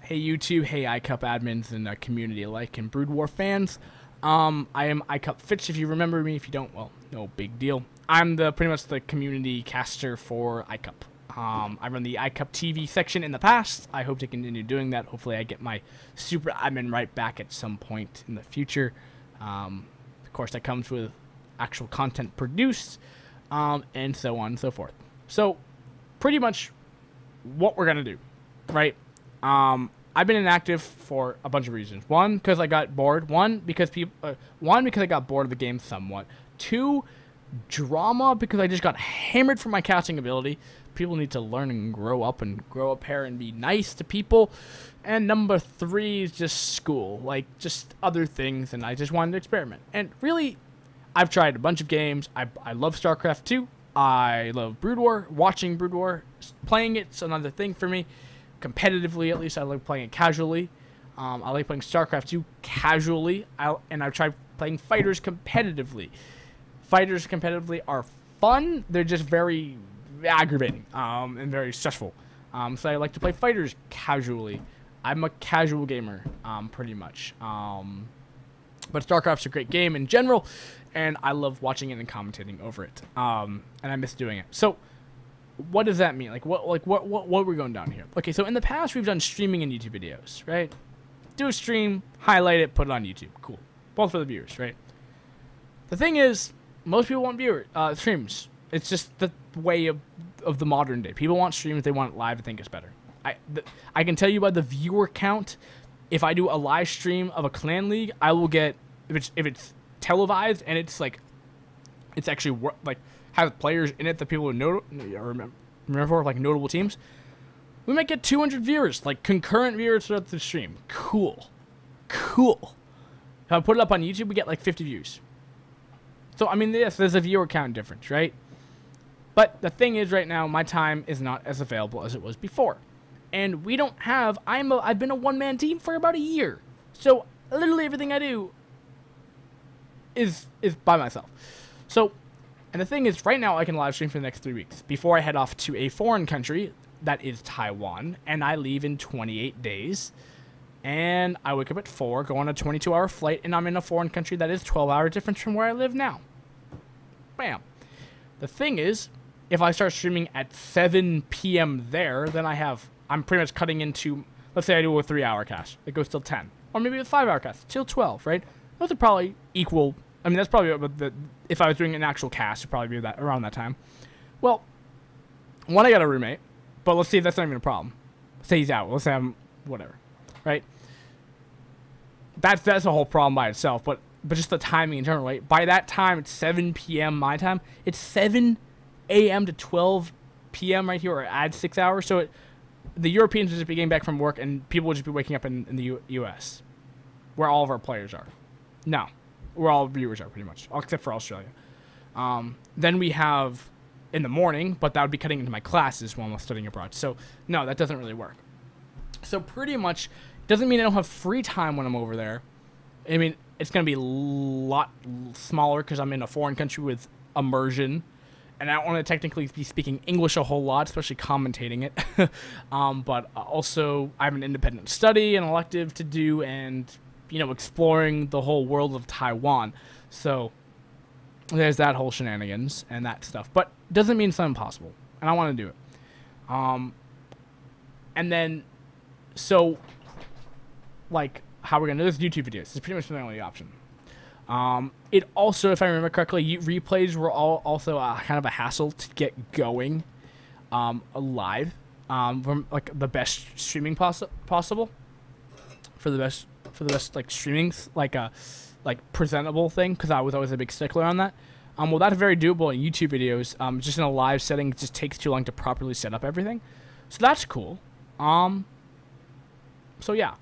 Hey YouTube, hey iCCup admins and community alike and Brood War fans. I am iCCup Fitch if you remember me. If you don't, well, no big deal. I'm pretty much the community caster for iCCup. I run the iCCup TV section in the past. I hope to continue doing that. Hopefully I get my super admin right back at some point in the future. Of course, that comes with actual content produced, and so on and so forth. So, pretty much what we're going to do, right? I've been inactive for a bunch of reasons. One, because I got bored. One, because I got bored of the game somewhat. Two, drama, because I just got hammered for my casting ability. People need to learn and grow up a pair and be nice to people. And number three is just school, like just other things, and I just wanted to experiment. And really, I've tried a bunch of games. I love StarCraft 2. I love Brood War. Watching Brood War, playing it's another thing for me. Competitively, at least, I like playing it casually. I like playing StarCraft 2 casually, and I've tried playing fighters competitively. Fighters competitively are fun. They're just very aggravating and very stressful. So I like to play fighters casually. I'm a casual gamer, pretty much. But StarCraft's a great game in general, and I love watching it and commentating over it. And I miss doing it. So, what does that mean? What are we going down here? Okay, so in the past we've done streaming and YouTube videos, right? Do a stream, highlight it, put it on YouTube. Cool. Both for the viewers, right? The thing is, most people want streams. It's just the way of the modern day. People want streams, they want it live, I think it's better. I can tell you by the viewer count, if I do a live stream of a clan league, I will get, if it's televised and it's like, it's actually like has players in it that people would remember like notable teams, we might get 200 viewers, like concurrent viewers throughout the stream. Cool. If I put it up on YouTube, we get like 50 views. So, I mean, yes, there's a viewer count difference, right? But the thing is, right now, my time is not as available as it was before. And we don't have, I've been a one-man team for about a year. So, literally everything I do is by myself. So, and the thing is, right now, I can live stream for the next 3 weeks before I head off to a foreign country, that is Taiwan, and I leave in 28 days. And I wake up at 4, go on a 22-hour flight, and I'm in a foreign country that is 12-hour difference from where I live now. Bam. The thing is, if I start streaming at 7 p.m. there, then I'm pretty much cutting into, let's say I do a 3-hour cast. It goes till 10. Or maybe a 5-hour cast, till 12, right? Those are probably equal. I mean, that's probably, if I was doing an actual cast, it'd probably be that around that time. Well, one, I got a roommate, but let's see if that's not even a problem. Say he's out. Let's say I'm, whatever, right? That's a whole problem by itself, but just the timing in general, right? By that time, it's 7 p.m. my time. It's 7 a.m. to 12 p.m. right here, or add 6 hours. So the Europeans would just be getting back from work, and people would just be waking up in the U.S., where all of our players are. No, where all viewers are, pretty much, except for Australia. Then we have in the morning, but that would be cutting into my classes while I'm studying abroad. So, no, that doesn't really work. So, pretty much, doesn't mean I don't have free time when I'm over there. I mean, it's going to be a lot smaller because I'm in a foreign country with immersion. And I don't want to technically be speaking English a whole lot, especially commentating it. But also, I have an independent study, an elective to do, and, you know, exploring the whole world of Taiwan. So, there's that whole shenanigans and that stuff. But doesn't mean it's not impossible. And I want to do it. And then, so, like, how we're going to do this, YouTube videos. This is pretty much the only option. It also, if I remember correctly, replays were also kind of a hassle to get going live from like the best streaming possible for the best like streaming like presentable thing, because I was always a big stickler on that. Well, that's very doable in YouTube videos. Just in a live setting, it just takes too long to properly set up everything, so that's cool. So yeah,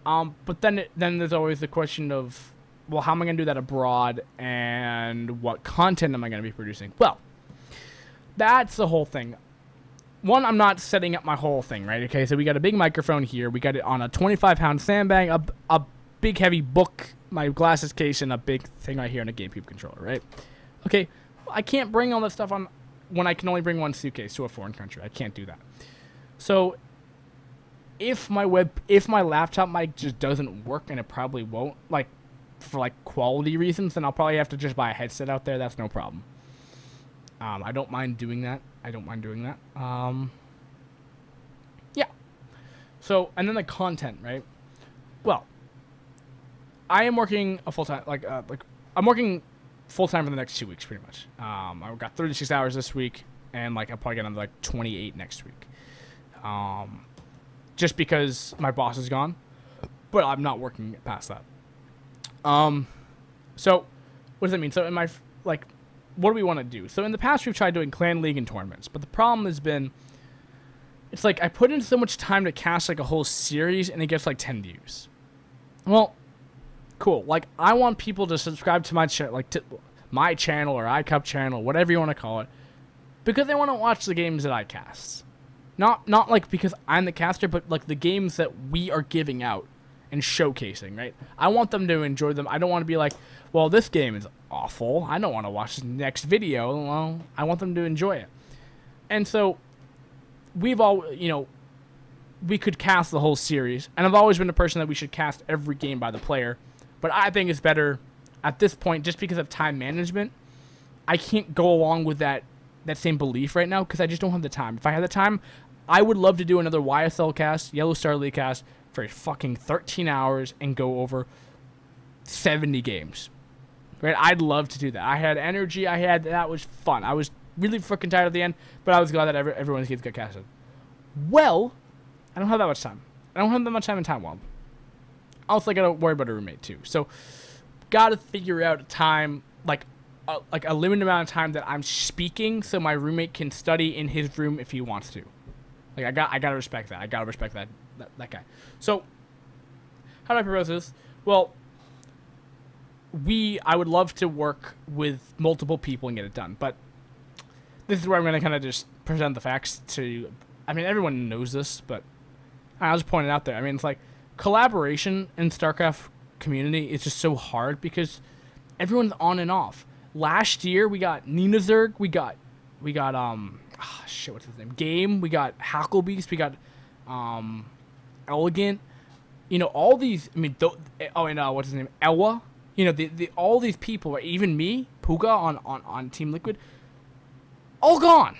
but then there's always the question of, well, how am I going to do that abroad, and what content am I going to be producing? Well, that's the whole thing. One, I'm not setting up my whole thing, right? Okay, so we got a big microphone here. We got it on a 25-pound sandbag, a big heavy book, my glasses case, and a big thing right here, and a GameCube controller, right? Okay, I can't bring all that stuff on when I can only bring one suitcase to a foreign country. I can't do that. So if my laptop mic just doesn't work, and it probably won't, like, for like quality reasons, then I'll probably have to just buy a headset out there. That's no problem. I don't mind doing that. Yeah. So, and then the content, right? Well, I am working a full-time, I'm working full-time for the next 2 weeks, pretty much. I got 36 hours this week, and, like, I'll probably get another, like, 28 next week. Just because my boss is gone, but I'm not working past that. So, what does that mean? So, in my, like, what do we want to do? So, in the past, we've tried doing clan league and tournaments, but the problem has been, it's like, I put in so much time to cast, like, a whole series, and it gets, like, 10 views. Well, cool. Like, I want people to subscribe to my channel, like, to my channel or iCCup channel, whatever you want to call it, because they want to watch the games that I cast. Not like because I'm the caster, but like the games that we are giving out and showcasing, right? I want them to enjoy them. I don't want to be like, well, this game is awful. I don't want to watch the next video. Well, I want them to enjoy it. And so we've all, you know, we could cast the whole series. And I've always been a person that we should cast every game by the player. But I think it's better at this point, just because of time management. I can't go along with that same belief right now because I just don't have the time. If I had the time, I would love to do another YSL cast, Yellow Star League cast, for fucking 13 hours and go over 70 games. Right? I'd love to do that. I had energy. That was fun. I was really fucking tired at the end, but I was glad that everyone's games got casted. Well, I don't have that much time. I don't have that much time in Taiwan. Also, I gotta worry about a roommate too. So, gotta figure out a time, like a limited amount of time that I'm speaking, so my roommate can study in his room if he wants to. Like, I gotta respect that. I gotta respect that guy. So, how do I propose this? Well, I would love to work with multiple people and get it done, but this is where I'm gonna kind of just present the facts to. I mean, everyone knows this, but I'll just point it out there. I mean, it's like collaboration in StarCraft community is just so hard because everyone's on and off. Last year we got Ninazurg, we got what's his name? Game, we got Hacklebeast, we got Elegant. You know, all these, I mean, what's his name? Ewa. You know, all these people, even me, Puga on Team Liquid, all gone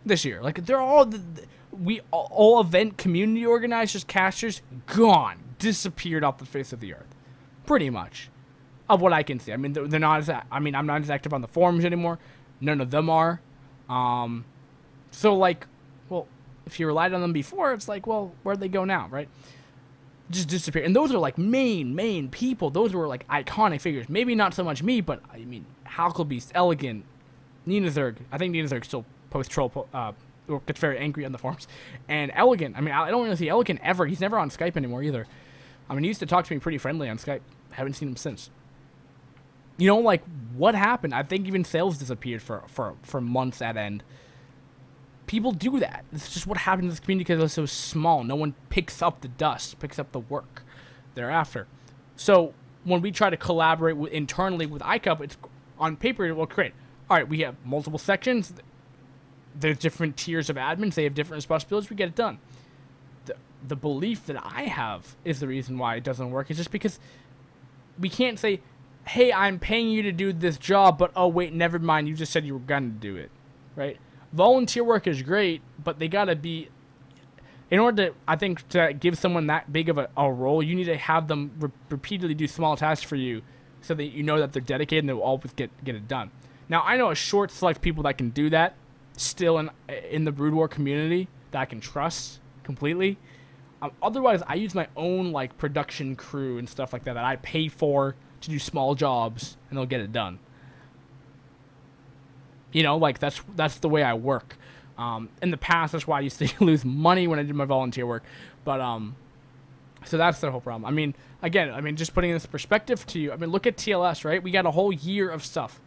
this year. Like, they're all all event community organizers, casters, gone, disappeared off the face of the earth, pretty much, of what I can see. I mean, they're not as. I mean, I'm not as active on the forums anymore. None of them are. So like, well, if you relied on them before, it's like, well, where'd they go now, right? Just disappear. And those are like main people. Those were like iconic figures. Maybe not so much me, but I mean, Hacklebeast, Elegant, Ninazurg. I think Ninazurg still posts troll. Or gets very angry on the forums. And Elegant, I mean, I don't really see Elegant ever. He's never on Skype anymore either. I mean, he used to talk to me pretty friendly on Skype. Haven't seen him since. You know, like, what happened? I think even sales disappeared for months at end. People do that. It's just what happens in this community because it's so small. No one picks up the dust, picks up the work thereafter. So when we try to collaborate internally with iCCup, it's on paper, it will create. All right, we have multiple sections. There's different tiers of admins. They have different responsibilities. We get it done. The belief that I have is the reason why it doesn't work. It's just because we can't say, hey, I'm paying you to do this job, but oh, wait, never mind. You just said you were going to do it, right? Volunteer work is great, but they got to be, in order to, I think, to give someone that big of a role, you need to have them repeatedly do small tasks for you so that you know that they're dedicated and they'll always get it done. Now, I know a short select people that can do that still in the Brood War community that I can trust completely. Otherwise, I use my own like production crew and stuff like that I pay for to do small jobs, and they'll get it done. You know, like that's the way I work. In the past, that's why I used to lose money when I did my volunteer work. But so that's the whole problem. I mean, again, just putting this perspective to you. I mean, look at TLS, right? We got a whole year of stuff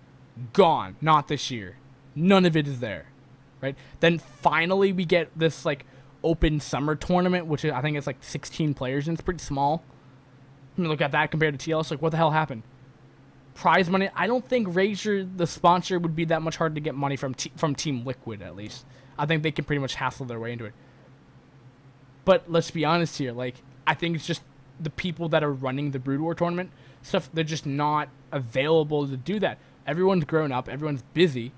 gone. Not this year. None of it is there, right? Then finally we get this like open summer tournament, which I think it's like 16 players, and it's pretty small. I mean, look at that compared to TLS. Like, what the hell happened? Prize money. I don't think Razor, the sponsor, would be that much hard to get money from Team Liquid, at least. I think they can pretty much hassle their way into it. But let's be honest here. Like, I think it's just the people that are running the Brood War tournament stuff. They're just not available to do that. Everyone's grown up. Everyone's busy.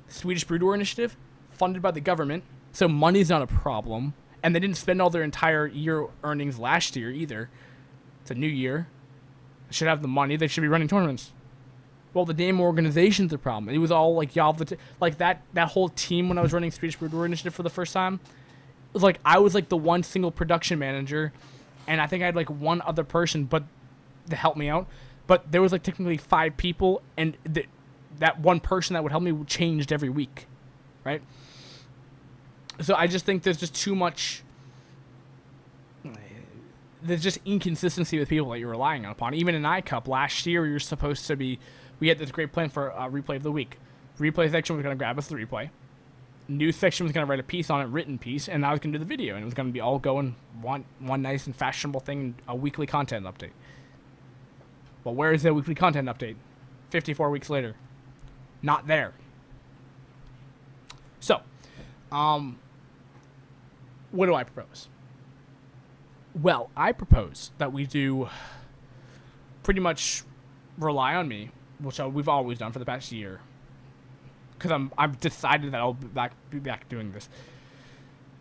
Swedish Brood War Initiative, funded by the government, so money's not a problem. And they didn't spend all their entire year earnings last year either. It's a new year. They should have the money. They should be running tournaments. Well, the damn organization's a problem. It was all like y'all, like that whole team when I was running Swedish Brood War Initiative for the first time. It was like I was like the one single production manager, and I think I had like one other person, but to help me out. But there was like technically 5 people, and that one person that would help me changed every week, right? So I just think there's just too much. There's just inconsistency with people that you're relying upon. Even in iCup last year, you're supposed to be. We had this great plan for replay of the week. Replay section was going to grab us the replay. News section was going to write a piece on it, written piece, and I was going to do the video, and it was going to be all going one nice and fashionable thing, a weekly content update. Well, where is the weekly content update? 54 weeks later, not there. So, what do I propose? Well, I propose that we do pretty much rely on me, which we've always done for the past year, because I've decided that I'll be back doing this.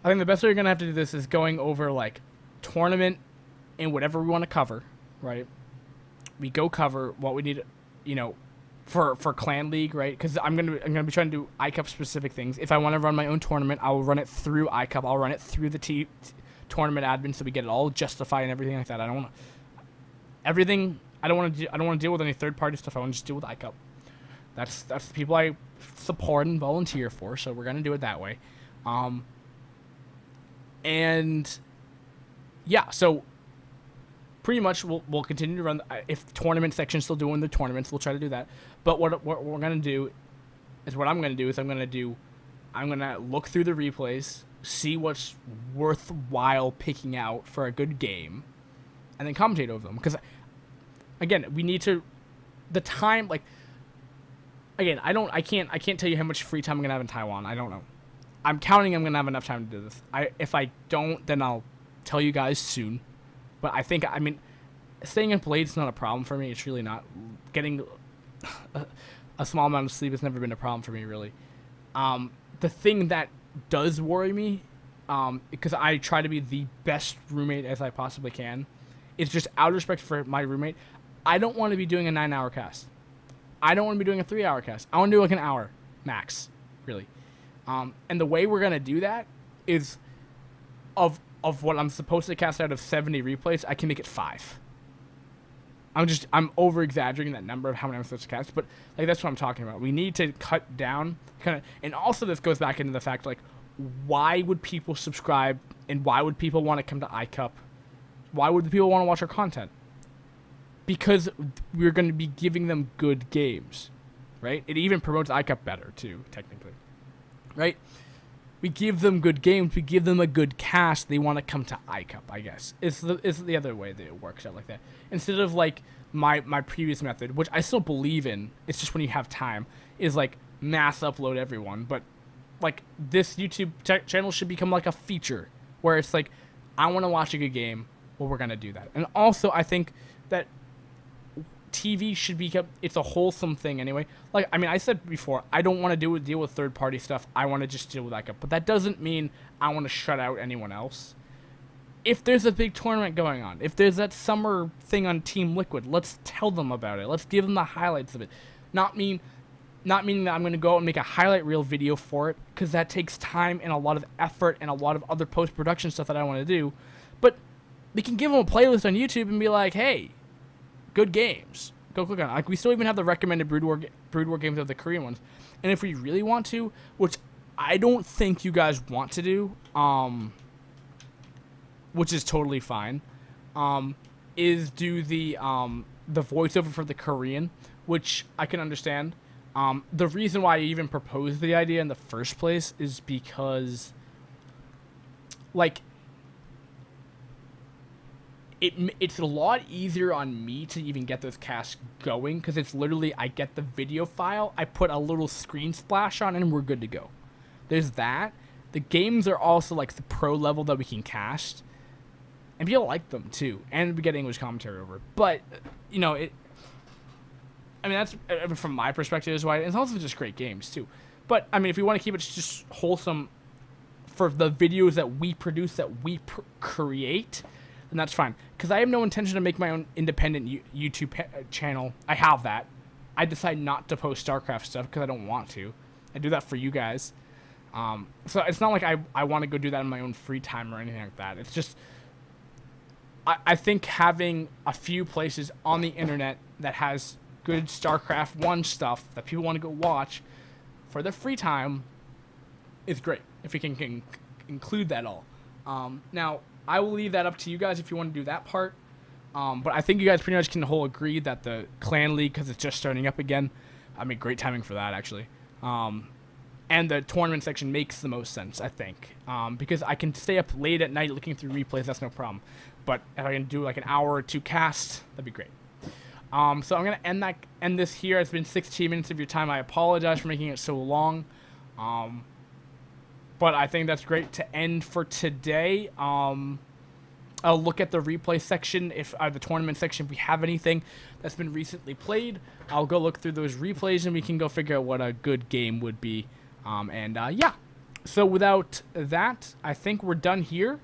I think the best way you're gonna have to do this is going over like tournament and whatever we want to cover, right? We go cover what we need, you know, for clan league, right? Because I'm gonna be trying to do iCup specific things. If I want to run my own tournament, I will run it through iCup. I'll run it through the tournament admin, so we get it all justified and everything like that. I don't want everything. I don't want to deal with any third party stuff. I want to just deal with iCup. That's the people I support and volunteer for. So we're gonna do it that way. And yeah, so pretty much we'll continue to run. If tournament section's still doing the tournaments, we'll try to do that. But what we're gonna do is I'm gonna look through the replays, see what's worthwhile picking out for a good game, and then commentate over them. Because again, we need to the time. Like again, I can't tell you how much free time I'm gonna have in Taiwan. I don't know. I'm counting I'm gonna have enough time to do this. If I don't, then I'll tell you guys soon. But I mean, staying up late is not a problem for me. It's really not. Getting a small amount of sleep has never been a problem for me, really. The thing that does worry me, because I try to be the best roommate as I possibly can, is just out of respect for my roommate. I don't want to be doing a 9-hour cast. I don't want to be doing a 3-hour cast. I want to do like an hour max, really. And the way we're gonna do that is of what I'm supposed to cast out of 70 replays, I can make it 5. I'm over exaggerating that number of how many I'm supposed to cast, but like that's what I'm talking about. We need to cut down kind of, and also this goes back into the fact like, why would people subscribe and why would people want to come to iCup? Why would the people want to watch our content? Because we're going to be giving them good games, right? It even promotes iCup better too, technically, right? We give them good games. We give them a good cast. They want to come to iCup, I guess. It's the other way that it works out like that. Instead of like my previous method, which I still believe in, it's just when you have time, is like mass upload everyone. But like this YouTube channel should become like a feature where it's like, I want to watch a good game. Well, we're going to do that. And also I think that TV should become, it's a wholesome thing anyway. Like, I mean, I said before, I don't want to deal with third-party stuff. I want to just deal with iCup. But that doesn't mean I want to shut out anyone else. If there's a big tournament going on, if there's that summer thing on Team Liquid, let's tell them about it. Let's give them the highlights of it. Not meaning that I'm going to go out and make a highlight reel video for it, because that takes time and a lot of effort and a lot of other post-production stuff that I want to do. But we can give them a playlist on YouTube and be like, hey, good games. Go click on it. Like, we still even have the recommended Brood War games of the Korean ones. And if we really want to, which I don't think you guys want to do, which is totally fine, is do the voiceover for the Korean, which I can understand. The reason why I even proposed the idea in the first place is because, like, it's a lot easier on me to even get this cast going, because it's literally, I get the video file, I put a little screen splash on, and we're good to go. There's that, the games are also like the pro level that we can cast, and people like them too, and we get English commentary over. But you know, I mean, that's from my perspective is why it's also just great games too. But I mean, if we want to keep it just wholesome for the videos that we produce, that we create, then that's fine. Because I have no intention to make my own independent YouTube channel. I have that. I decide not to post StarCraft stuff because I don't want to. I do that for you guys. So it's not like I want to go do that in my own free time or anything like that. It's just, I think having a few places on the internet that has good StarCraft 1 stuff that people want to go watch for their free time is great, if we can include that all. Now, I will leave that up to you guys if you want to do that part. But I think you guys pretty much can whole agree that the Clan League, because it's just starting up again, I mean, great timing for that, actually. And the tournament section makes the most sense, I think. Because I can stay up late at night looking through replays, that's no problem. But if I can do like an hour or 2 cast, that'd be great. So I'm going to end this here. It's been 16 minutes of your time. I apologize for making it so long. But I think that's great to end for today. I'll look at the replay section, if the tournament section, if we have anything that's been recently played. I'll go look through those replays, and we can go figure out what a good game would be. Yeah. So without that, I think we're done here.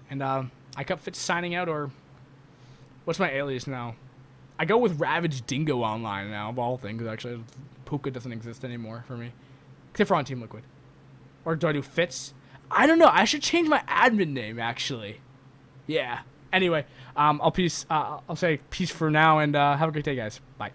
And iCCup Fitz signing out, or what's my alias now? I go with Ravage Dingo online now, of all things, actually. Puka doesn't exist anymore for me. Except for on Team Liquid. Or do I do Fitz? I don't know. I should change my admin name, actually. Yeah. Anyway, I'll say peace for now, and have a great day, guys. Bye.